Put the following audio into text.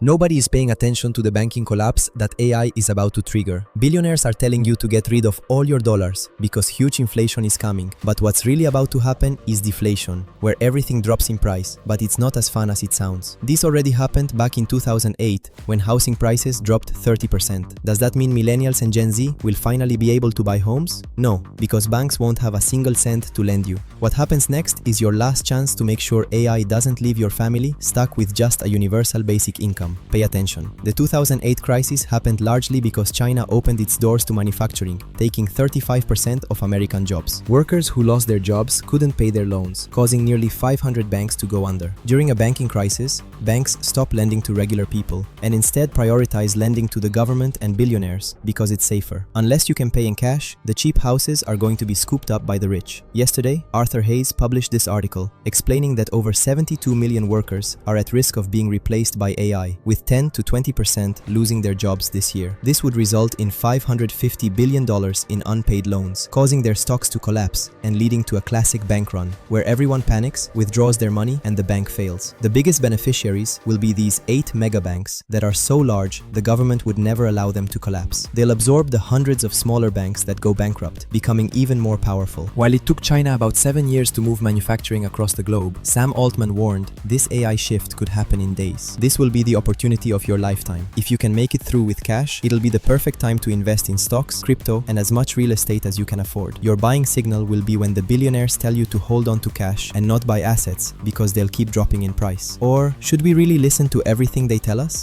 Nobody is paying attention to the banking collapse that AI is about to trigger. Billionaires are telling you to get rid of all your dollars because huge inflation is coming. But what's really about to happen is deflation, where everything drops in price, but it's not as fun as it sounds. This already happened back in 2008 when housing prices dropped 30%. Does that mean millennials and Gen Z will finally be able to buy homes? No, because banks won't have a single cent to lend you. What happens next is your last chance to make sure AI doesn't leave your family stuck with just a universal basic income. Pay attention. The 2008 crisis happened largely because China opened its doors to manufacturing, taking 35% of American jobs. Workers who lost their jobs couldn't pay their loans, causing nearly 500 banks to go under. During a banking crisis, banks stopped lending to regular people and instead prioritize lending to the government and billionaires because it's safer. Unless you can pay in cash, the cheap houses are going to be scooped up by the rich. Yesterday, Arthur Hayes published this article explaining that over 72 million workers are at risk of being replaced by AI, with 10 to 20% losing their jobs this year. This would result in $550 billion in unpaid loans, causing their stocks to collapse and leading to a classic bank run, where everyone panics, withdraws their money, and the bank fails. The biggest beneficiaries will be these 8 mega banks that are so large the government would never allow them to collapse. They'll absorb the hundreds of smaller banks that go bankrupt, becoming even more powerful. While it took China about 7 years to move manufacturing across the globe, Sam Altman warned this AI shift could happen in days. This will be the opportunity of your lifetime. If you can make it through with cash, it'll be the perfect time to invest in stocks, crypto, and as much real estate as you can afford. Your buying signal will be when the billionaires tell you to hold on to cash and not buy assets because they'll keep dropping in price. Or should we really listen to everything they tell us?